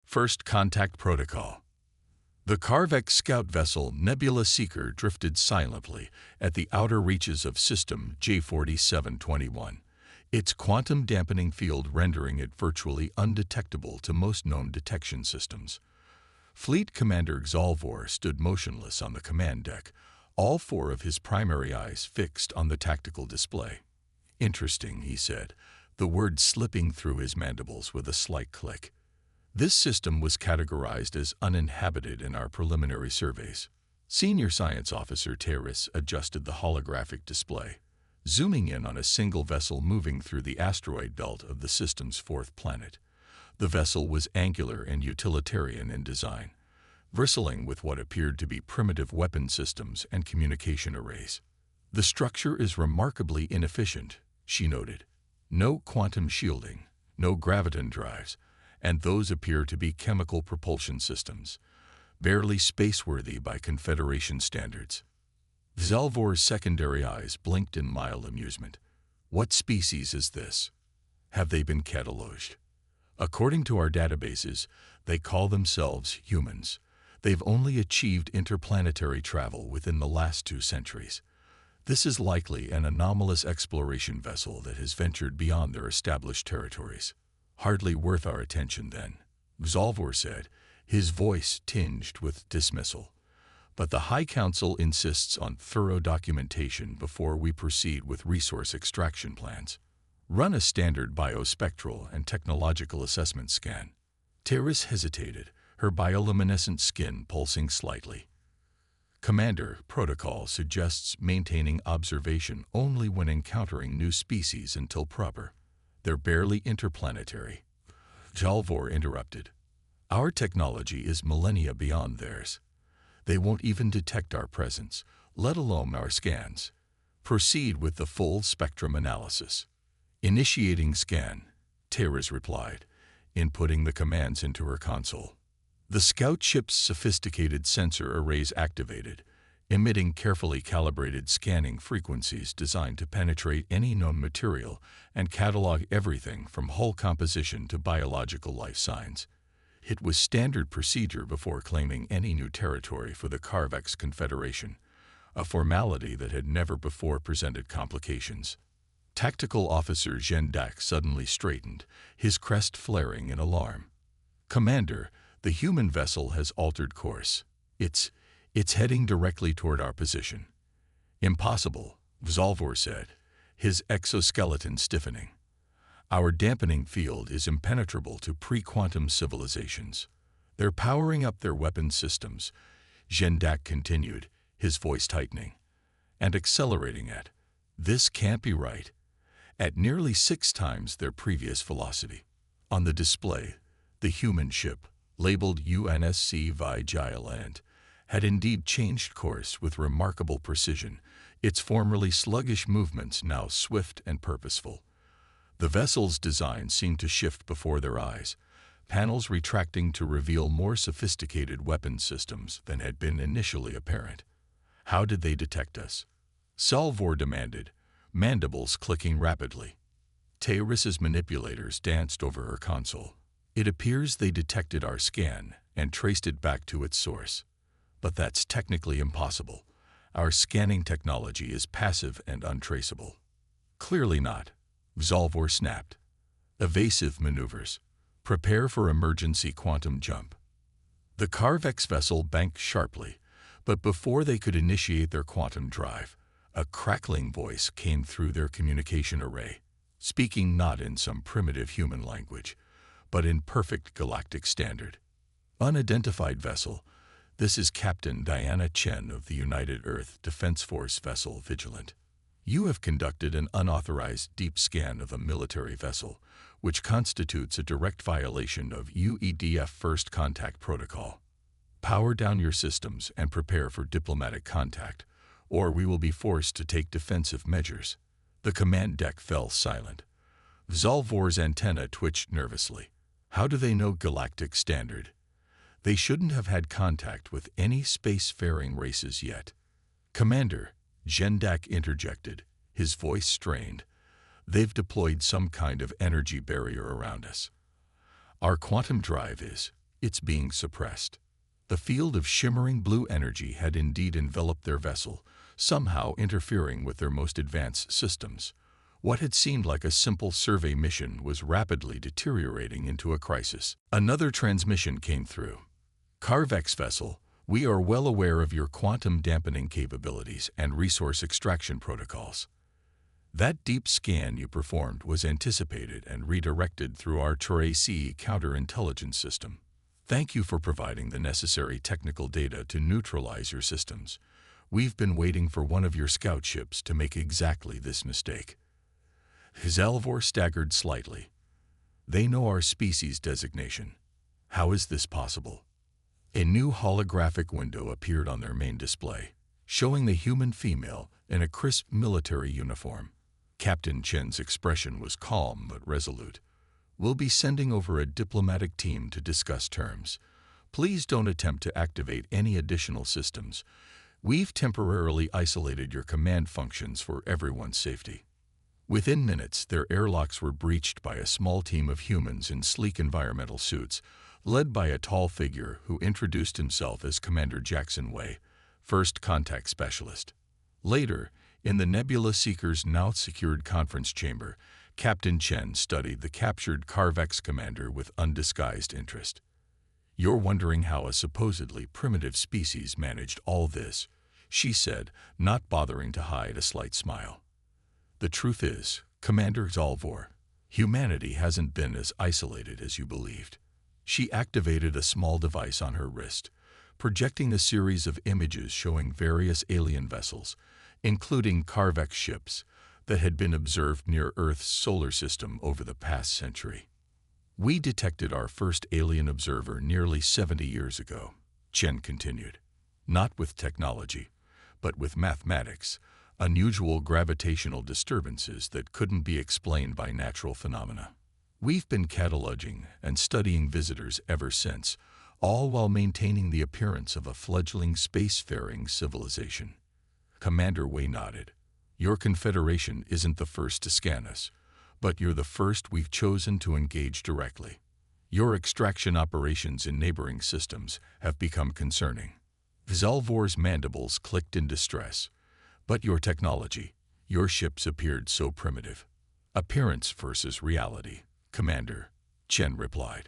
First Contact Protocol. The Carvex scout vessel Nebula Seeker drifted silently at the outer reaches of System J4721, its quantum dampening field rendering it virtually undetectable to most known detection systems. Fleet Commander Xalvor stood motionless on the command deck, all four of his primary eyes fixed on the tactical display. "Interesting," he said, the words slipping through his mandibles with a slight click. "This system was categorized as uninhabited in our preliminary surveys." Senior Science Officer Terris adjusted the holographic display, zooming in on a single vessel moving through the asteroid belt of the system's fourth planet. The vessel was angular and utilitarian in design, bristling with what appeared to be primitive weapon systems and communication arrays. "The structure is remarkably inefficient," she noted. "No quantum shielding, no graviton drives, and those appear to be chemical propulsion systems, barely spaceworthy by Confederation standards." Xalvor's secondary eyes blinked in mild amusement. "What species is this? Have they been cataloged?" "According to our databases, they call themselves humans. They've only achieved interplanetary travel within the last 2 centuries. This is likely an anomalous exploration vessel that has ventured beyond their established territories." "Hardly worth our attention, then," Xalvor said, his voice tinged with dismissal. "But the High Council insists on thorough documentation before we proceed with resource extraction plans. Run a standard biospectral and technological assessment scan." Terris hesitated, her bioluminescent skin pulsing slightly. "Commander, protocol suggests maintaining observation only when encountering new species until proper. They're barely interplanetary." Xalvor interrupted. "Our technology is millennia beyond theirs. They won't even detect our presence, let alone our scans. Proceed with the full spectrum analysis." "Initiating scan," Terris replied, inputting the commands into her console. The scout ship's sophisticated sensor arrays activated, emitting carefully calibrated scanning frequencies designed to penetrate any known material and catalog everything from hull composition to biological life signs. It was standard procedure before claiming any new territory for the Carvex Confederation, a formality that had never before presented complications. Tactical Officer Jendak suddenly straightened, his crest flaring in alarm. "Commander, the human vessel has altered course. It's heading directly toward our position." "Impossible," Xalvor said, his exoskeleton stiffening. "Our dampening field is impenetrable to pre-quantum civilizations. They're powering up their weapon systems," Jendak continued, his voice tightening, "and accelerating this can't be right, at nearly 6 times their previous velocity." On the display, the human ship, labeled UNSC Vigilant, had indeed changed course with remarkable precision, its formerly sluggish movements now swift and purposeful. The vessel's design seemed to shift before their eyes, panels retracting to reveal more sophisticated weapon systems than had been initially apparent. "How did they detect us?" Xalvor demanded, mandibles clicking rapidly. Terris's manipulators danced over her console. "It appears they detected our scan and traced it back to its source. But that's technically impossible. Our scanning technology is passive and untraceable." "Clearly not," Xalvor snapped. "Evasive maneuvers. Prepare for emergency quantum jump." The Carvex vessel banked sharply, but before they could initiate their quantum drive, a crackling voice came through their communication array, speaking not in some primitive human language, but in perfect galactic standard. "Unidentified vessel. This is Captain Diana Chen of the United Earth Defense Force vessel Vigilant. You have conducted an unauthorized deep scan of a military vessel, which constitutes a direct violation of UEDF First Contact Protocol. Power down your systems and prepare for diplomatic contact, or we will be forced to take defensive measures." The command deck fell silent. Xalvor's antenna twitched nervously. How do they know galactic standard? They shouldn't have had contact with any spacefaring races yet. "Commander," Jendak interjected, his voice strained, "they've deployed some kind of energy barrier around us. Our quantum drive is It's being suppressed. The field of shimmering blue energy had indeed enveloped their vessel, somehow interfering with their most advanced systems. What had seemed like a simple survey mission was rapidly deteriorating into a crisis. Another transmission came through. Carvex vessel, we are well aware of your quantum dampening capabilities and resource extraction protocols. That deep scan you performed was anticipated and redirected through our TRAC counterintelligence system. Thank you for providing the necessary technical data to neutralize your systems. We've been waiting for one of your scout ships to make exactly this mistake. Zalvor staggered slightly. They know our species designation. How is this possible? A new holographic window appeared on their main display, showing the human female in a crisp military uniform. Captain Chen's expression was calm but resolute. We'll be sending over a diplomatic team to discuss terms. Please don't attempt to activate any additional systems. We've temporarily isolated your command functions for everyone's safety. Within minutes, their airlocks were breached by a small team of humans in sleek environmental suits, led by a tall figure who introduced himself as Commander Jackson Wei, First Contact Specialist. Later, in the Nebula Seeker's now-secured conference chamber, Captain Chen studied the captured Carvex commander with undisguised interest. You're wondering how a supposedly primitive species managed all this, she said, not bothering to hide a slight smile. The truth is, Commander Zalvor, humanity hasn't been as isolated as you believed. She activated a small device on her wrist, projecting a series of images showing various alien vessels, including Carvex ships, that had been observed near Earth's solar system over the past century. We detected our first alien observer nearly 70 years ago, Chen continued. Not with technology, but with mathematics, unusual gravitational disturbances that couldn't be explained by natural phenomena. We've been cataloging and studying visitors ever since, all while maintaining the appearance of a fledgling spacefaring civilization. Commander Wei nodded. Your Confederation isn't the first to scan us, but you're the first we've chosen to engage directly. Your extraction operations in neighboring systems have become concerning. Zalvor's mandibles clicked in distress. But your technology, your ships appeared so primitive. Appearance versus reality, Commander, Chen replied.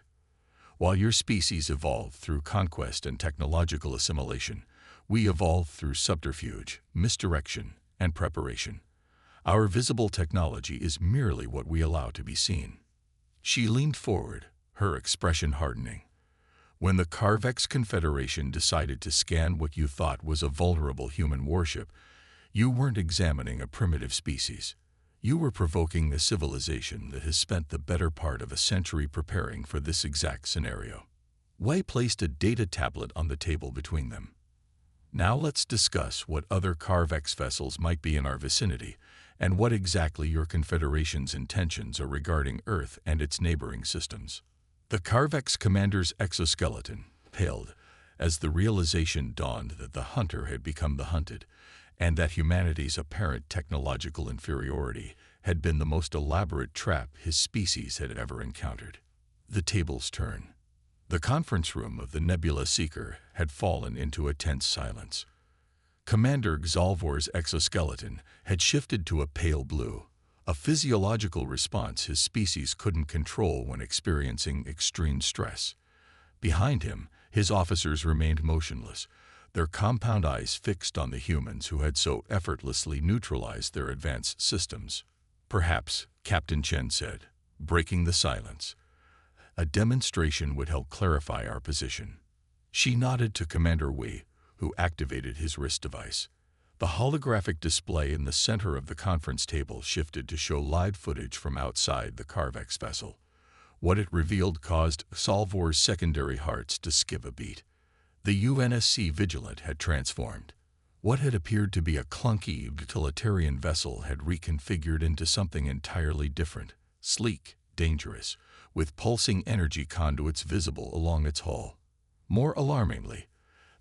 While your species evolved through conquest and technological assimilation, we evolved through subterfuge, misdirection, and preparation. Our visible technology is merely what we allow to be seen. She leaned forward, her expression hardening. When the Carvex Confederation decided to scan what you thought was a vulnerable human warship, you weren't examining a primitive species. You were provoking the civilization that has spent the better part of a century preparing for this exact scenario. Wei placed a data tablet on the table between them. Now let's discuss what other Carvex vessels might be in our vicinity, and what exactly your Confederation's intentions are regarding Earth and its neighboring systems. The Carvex commander's exoskeleton paled as the realization dawned that the hunter had become the hunted, and that humanity's apparent technological inferiority had been the most elaborate trap his species had ever encountered. The tables turn. The conference room of the Nebula Seeker had fallen into a tense silence. Commander Zalvor's exoskeleton had shifted to a pale blue, a physiological response his species couldn't control when experiencing extreme stress. Behind him, his officers remained motionless, their compound eyes fixed on the humans who had so effortlessly neutralized their advanced systems. Perhaps, Captain Chen said, breaking the silence, a demonstration would help clarify our position. She nodded to Commander Wei, who activated his wrist device. The holographic display in the center of the conference table shifted to show live footage from outside the Carvex vessel. What it revealed caused Zalvor's secondary hearts to skip a beat. The UNSC Vigilant had transformed. What had appeared to be a clunky, utilitarian vessel had reconfigured into something entirely different, sleek, dangerous, with pulsing energy conduits visible along its hull. More alarmingly,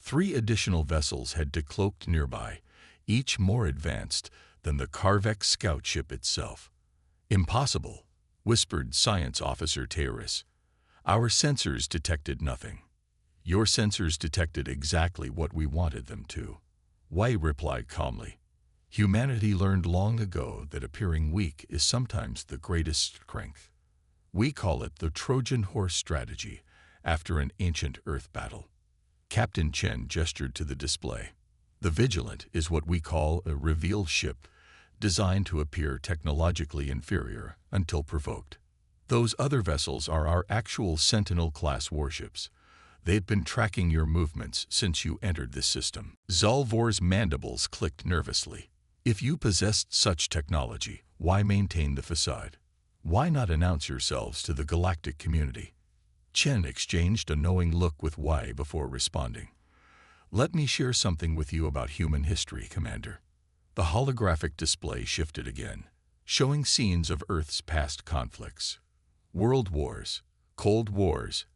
3 additional vessels had decloaked nearby, each more advanced than the Carvex scout ship itself. Impossible, whispered Science Officer Teiris. Our sensors detected nothing. Your sensors detected exactly what we wanted them to. Y replied calmly. Humanity learned long ago that appearing weak is sometimes the greatest strength. We call it the Trojan horse strategy, after an ancient Earth battle. Captain Chen gestured to the display. The Vigilant is what we call a reveal ship, designed to appear technologically inferior until provoked. Those other vessels are our actual Sentinel-class warships. They've been tracking your movements since you entered this system. Zalvor's mandibles clicked nervously. If you possessed such technology, why maintain the facade? Why not announce yourselves to the galactic community? Chen exchanged a knowing look with Y before responding. Let me share something with you about human history, Commander. The holographic display shifted again, showing scenes of Earth's past conflicts. World wars, Cold Wars,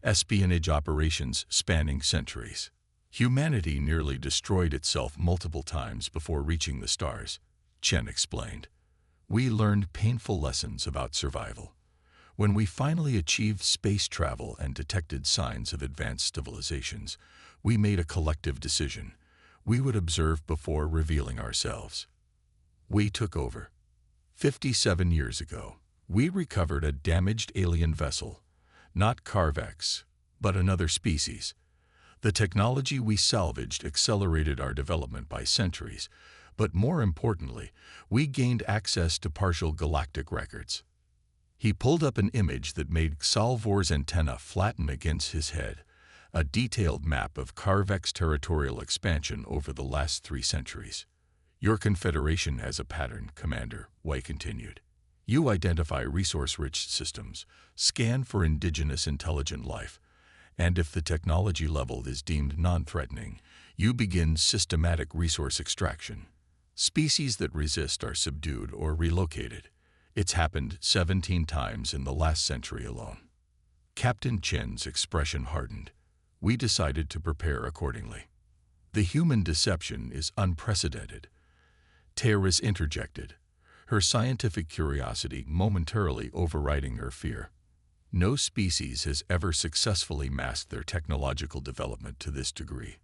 espionage operations spanning centuries. Humanity nearly destroyed itself multiple times before reaching the stars, Chen explained. We learned painful lessons about survival. When we finally achieved space travel and detected signs of advanced civilizations, we made a collective decision. We would observe before revealing ourselves. We took over. 57 years ago, we recovered a damaged alien vessel, not Carvex, but another species. The technology we salvaged accelerated our development by centuries, but more importantly, we gained access to partial galactic records. He pulled up an image that made Zalvor's antenna flatten against his head, a detailed map of Carvex territorial expansion over the last 3 centuries. Your Confederation has a pattern, Commander, Y continued. You identify resource-rich systems, scan for indigenous intelligent life, and if the technology level is deemed non-threatening, you begin systematic resource extraction. Species that resist are subdued or relocated. It's happened 17 times in the last century alone. Captain Chen's expression hardened. We decided to prepare accordingly. The human deception is unprecedented. Terrace interjected, her scientific curiosity momentarily overriding her fear. No species has ever successfully masked their technological development to this degree.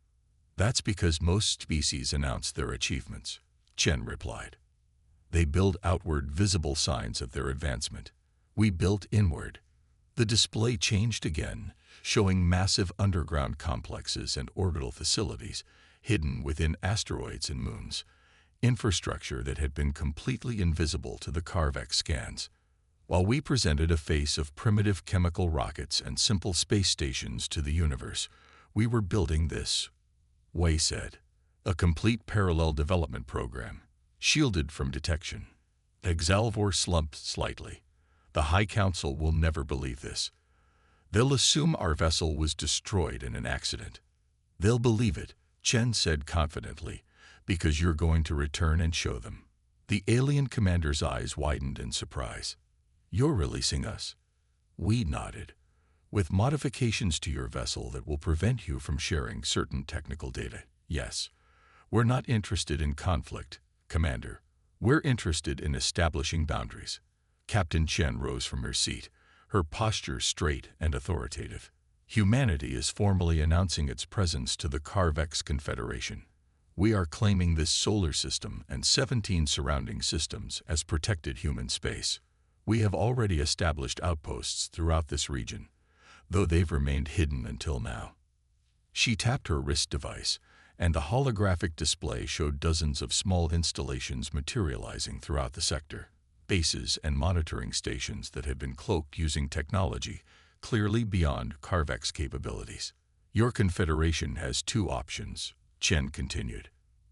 That's because most species announce their achievements, Chen replied. They build outward visible signs of their advancement. We built inward. The display changed again, showing massive underground complexes and orbital facilities hidden within asteroids and moons, infrastructure that had been completely invisible to the Carvex scans. While we presented a face of primitive chemical rockets and simple space stations to the universe, we were building this, Wei said, a complete parallel development program, shielded from detection. Zalvor slumped slightly. The High Council will never believe this. They'll assume our vessel was destroyed in an accident. They'll believe it, Chen said confidently, because you're going to return and show them. The alien commander's eyes widened in surprise. You're releasing us? We nodded. With modifications to your vessel that will prevent you from sharing certain technical data, yes. We're not interested in conflict, Commander. We're interested in establishing boundaries. Captain Chen rose from her seat, her posture straight and authoritative. Humanity is formally announcing its presence to the Carvex Confederation. We are claiming this solar system and 17 surrounding systems as protected human space. We have already established outposts throughout this region, though they've remained hidden until now. She tapped her wrist device, and the holographic display showed dozens of small installations materializing throughout the sector, bases and monitoring stations that had been cloaked using technology clearly beyond Carvex capabilities. Your Confederation has 2 options, Chen continued.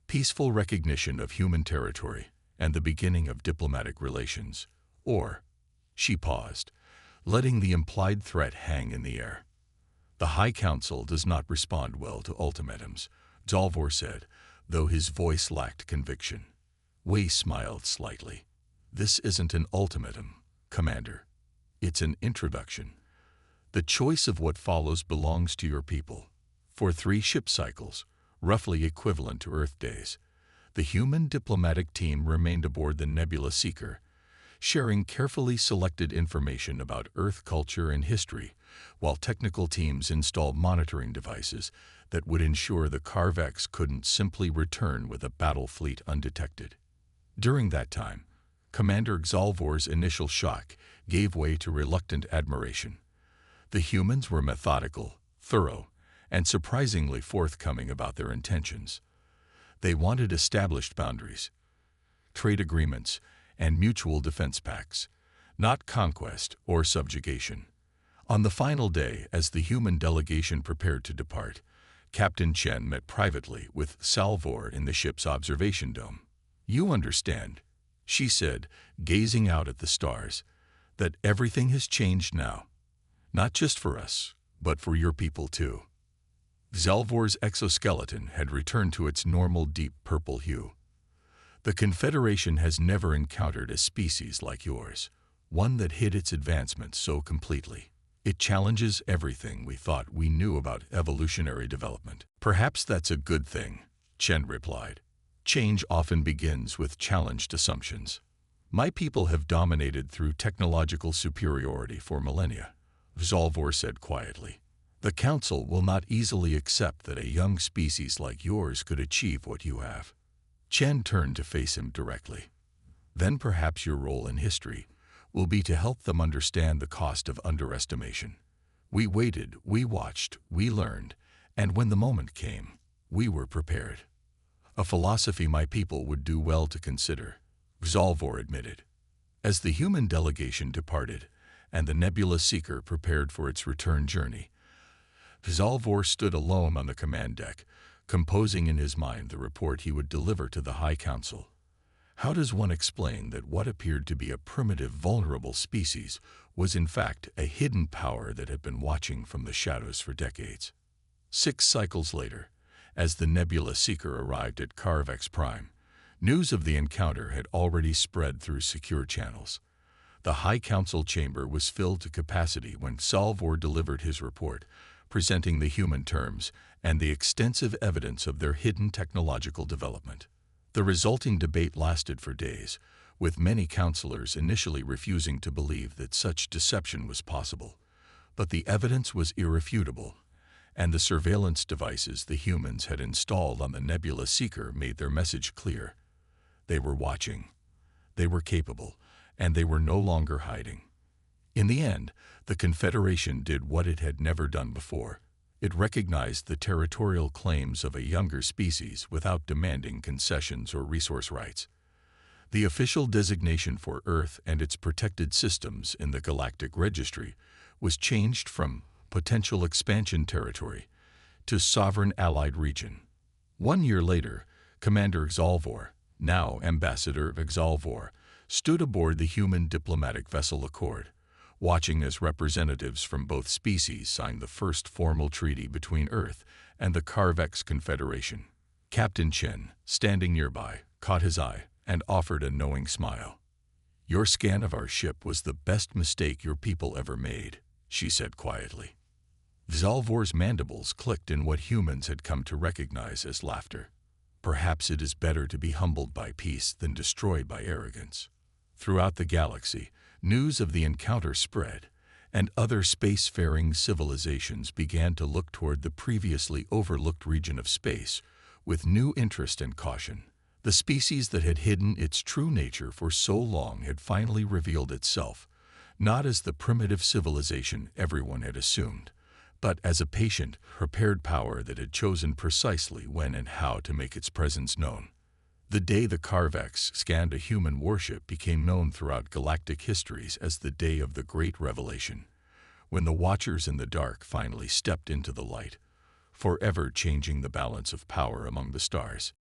Peaceful recognition of human territory and the beginning of diplomatic relations, or, she paused, letting the implied threat hang in the air. The High Council does not respond well to ultimatums, Zalvor said, though his voice lacked conviction. Wei smiled slightly. This isn't an ultimatum, Commander. It's an introduction. The choice of what follows belongs to your people. For 3 ship cycles, roughly equivalent to Earth days, the human diplomatic team remained aboard the Nebula Seeker, sharing carefully selected information about Earth culture and history while technical teams installed monitoring devices that would ensure the Carvex couldn't simply return with a battle fleet undetected. During that time, Commander Xalvor's initial shock gave way to reluctant admiration. The humans were methodical, thorough, and surprisingly forthcoming about their intentions. They wanted established boundaries, trade agreements, and mutual defense pacts, not conquest or subjugation. On the final day, as the human delegation prepared to depart, Captain Chen met privately with Salvor in the ship's observation dome. "You understand," she said, gazing out at the stars, "that everything has changed now. Not just for us, but for your people too." Zalvor's exoskeleton had returned to its normal deep purple hue. "The Confederation has never encountered a species like yours, one that hid its advancement so completely. It challenges everything we thought we knew about evolutionary development." "Perhaps that's a good thing," Chen replied. "Change often begins with challenged assumptions. My people have dominated through technological superiority for millennia," Zalvor said quietly. "The Council will not easily accept that a young species like yours could achieve what you have." Chen turned to face him directly. "Then perhaps your role in history will be to help them understand the cost of underestimation. We waited, we watched, we learned, and when the moment came, we were prepared." "A philosophy my people would do well to consider," Zalvor admitted. As the human delegation departed and the Nebula Seeker prepared for its return journey, Zalvor stood alone on the command deck, composing in his mind the report he would deliver to the High Council. How does one explain that what appeared to be a primitive, vulnerable species was in fact a hidden power that had been watching from the shadows for decades? 6 cycles later, as the Nebula Seeker arrived at Carvex Prime, news of the encounter had already spread through secure channels. The High Council chamber was filled to capacity when Salvor delivered his report, presenting the human terms and the extensive evidence of their hidden technological development. The resulting debate lasted for days, with many counselors initially refusing to believe that such deception was possible. But the evidence was irrefutable, and the surveillance devices the humans had installed on the Nebula Seeker made their message clear. They were watching, they were capable, and they were no longer hiding. In the end, the Confederation did what it had never done before. It recognized the territorial claims of a younger species without demanding concessions or resource rights. The official designation for Earth and its protected systems in the Galactic Registry was changed from potential expansion territory to sovereign allied region. 1 year later, Commander Xalvor, now Ambassador Xalvor, stood aboard the human diplomatic vessel Accord, watching as representatives from both species signed the first formal treaty between Earth and the Carvex Confederation. Captain Chen, standing nearby, caught his eye and offered a knowing smile. "Your scan of our ship was the best mistake your people ever made," she said quietly. Xalvor's mandibles clicked in what humans had come to recognize as laughter. "Perhaps it is better to be humbled by peace than destroyed by arrogance." Throughout the galaxy, news of the encounter spread, and other spacefaring civilizations began to look toward the previously overlooked region of space with new interest and caution. The species that had hidden its true nature for so long had finally revealed itself, not as the primitive civilization everyone had assumed, but as a patient, prepared power that had chosen precisely when and how to make its presence known. The day the Carvex scanned a human warship became known throughout galactic histories as the day of the Great Revelation, when the Watchers in the dark finally stepped into the light, forever changing the balance of power among the stars.